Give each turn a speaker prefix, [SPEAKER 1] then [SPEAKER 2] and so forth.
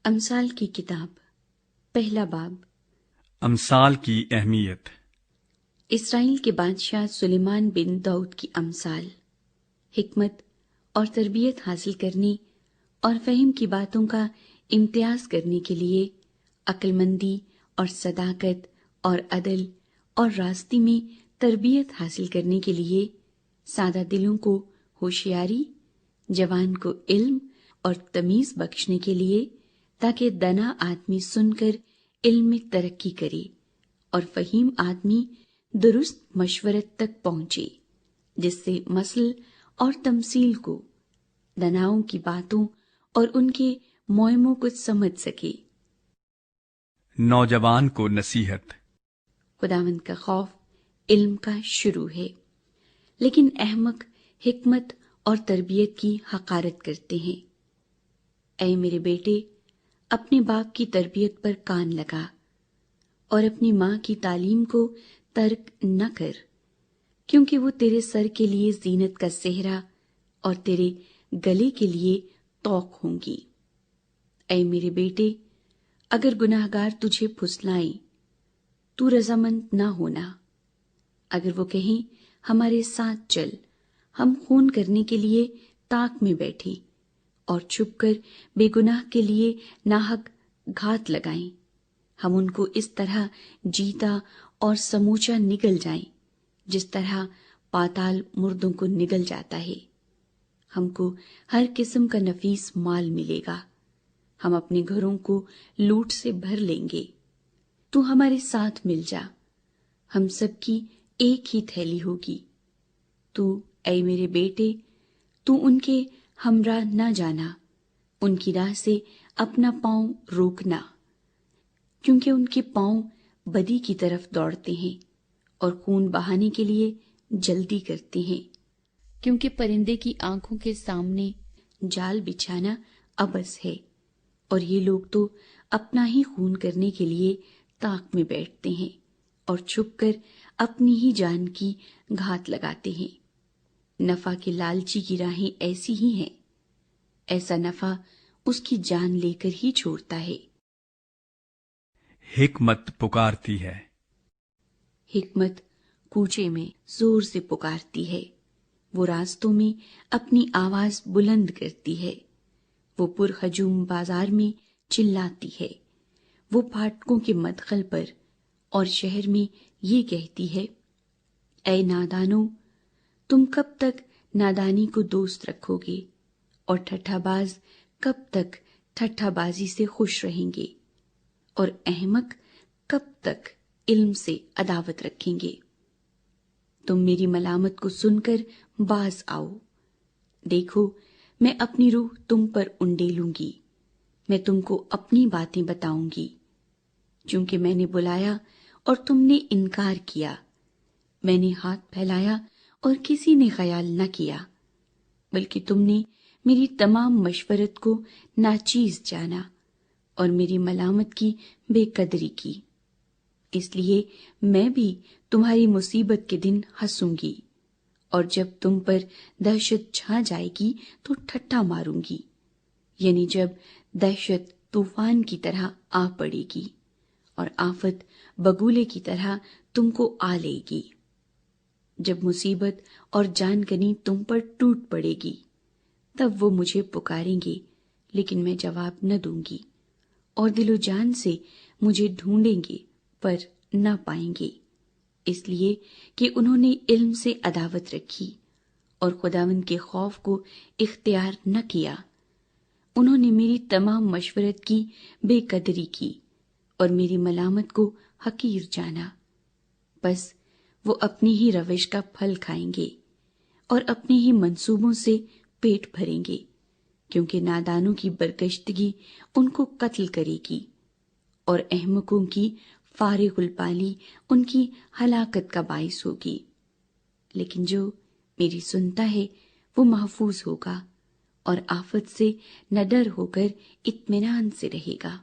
[SPEAKER 1] امثال کی کتاب، پہلا باب۔
[SPEAKER 2] امثال کی اہمیت۔
[SPEAKER 1] اسرائیل کے بادشاہ سلیمان بن داؤد کی امثال، حکمت اور تربیت حاصل کرنے اور فہم کی باتوں کا امتیاز کرنے کے لیے، عقل مندی اور صداقت اور عدل اور راستی میں تربیت حاصل کرنے کے لیے، سادہ دلوں کو ہوشیاری، جوان کو علم اور تمیز بخشنے کے لیے، تاکہ دانا آدمی سن کر علم میں ترقی کرے اور فہیم آدمی درست مشورت تک پہنچے، جس سے مثل اور تمثیل کو، دناؤں کی باتوں اور ان کے معموں کو سمجھ سکے۔
[SPEAKER 2] نوجوان کو نصیحت۔
[SPEAKER 1] خداوند کا خوف علم کا شروع ہے، لیکن احمق حکمت اور تربیت کی حقارت کرتے ہیں۔ اے میرے بیٹے، اپنے باپ کی تربیت پر کان لگا اور اپنی ماں کی تعلیم کو ترک نہ کر، کیونکہ وہ تیرے سر کے لیے زینت کا صحرا اور تیرے گلے کے لیے طوق ہوں گی۔ اے میرے بیٹے، اگر گناہگار تجھے پھسلائیں تو رضامند نہ ہونا۔ اگر وہ کہیں ہمارے ساتھ چل، ہم خون کرنے کے لیے طاق میں بیٹھیں اور چھپ کر بے گناہ کے لیے ناحق گھات لگائیں، ہم ان کو اس طرح جیتا اور سموچا نگل جائیں جس طرح پاتال مردوں کو نگل جاتا ہے۔ ہم کو ہر قسم کا نفیس مال ملے گا، ہم اپنے گھروں کو لوٹ سے بھر لیں گے۔ تو ہمارے ساتھ مل جا، ہم سب کی ایک ہی تھیلی ہوگی۔ تو اے میرے بیٹے، تو ان کے ہمراہ نہ جانا، ان کی راہ سے اپنا پاؤں روکنا، کیونکہ ان کے پاؤں بدی کی طرف دوڑتے ہیں اور خون بہانے کے لیے جلدی کرتے ہیں، کیونکہ پرندے کی آنکھوں کے سامنے جال بچھانا عبث ہے، اور یہ لوگ تو اپنا ہی خون کرنے کے لیے طاق میں بیٹھتے ہیں اور چھپ کر اپنی ہی جان کی گھات لگاتے ہیں۔ نفع کے لالچی کی راہیں ایسی ہی ہیں، ایسا نفع اس کی جان لے کر ہی چھوڑتا ہے۔
[SPEAKER 2] حکمت پکارتی ہے۔
[SPEAKER 1] حکمت کوچے میں زور سے پکارتی ہے، وہ راستوں میں اپنی آواز بلند کرتی ہے، وہ پرہجوم بازار میں چلاتی ہے، وہ پھاٹکوں کے مدخل پر اور شہر میں یہ کہتی ہے، اے نادانو، تم کب تک نادانی کو دوست رکھو گے، اور ٹھٹھا باز کب تک ٹھٹھا بازی سے خوش رہیں گے، اور احمق کب تک علم سے عداوت رکھیں گے۔ تم میری ملامت کو سن کر باز آؤ، دیکھو میں اپنی روح تم پر انڈیلوں گی، میں تم کو اپنی باتیں بتاؤں گی، چونکہ میں نے بلایا اور تم نے انکار کیا، میں نے ہاتھ پھیلایا اور کسی نے خیال نہ کیا، بلکہ تم نے میری تمام مشورت کو ناچیز جانا اور میری ملامت کی بے قدری کی۔ اس لیے میں بھی تمہاری مصیبت کے دن ہنسوں گی، اور جب تم پر دہشت چھا جائے گی تو ٹھٹھا ماروں گی، یعنی جب دہشت طوفان کی طرح آ پڑے گی اور آفت بگولے کی طرح تم کو آ لے گی۔ جب مصیبت اور جان کنی تم پر ٹوٹ پڑے گی، تب وہ مجھے پکاریں گے، لیکن میں جواب نہ دوں گی، اور دل و جان سے مجھے ڈھونڈیں گے پر نہ پائیں گے، اس لیے کہ انہوں نے علم سے عداوت رکھی اور خداوند کے خوف کو اختیار نہ کیا۔ انہوں نے میری تمام مشورت کی بے قدری کی اور میری ملامت کو حقیر جانا، بس وہ اپنی ہی روش کا پھل کھائیں گے اور اپنے ہی منصوبوں سے پیٹ بھریں گے، کیونکہ نادانوں کی برگشتگی ان کو قتل کرے گی اور احمقوں کی فارغ البالی ان کی ہلاکت کا باعث ہوگی۔ لیکن جو میری سنتا ہے وہ محفوظ ہوگا اور آفت سے نہ ڈر ہو کر اطمینان سے رہے گا۔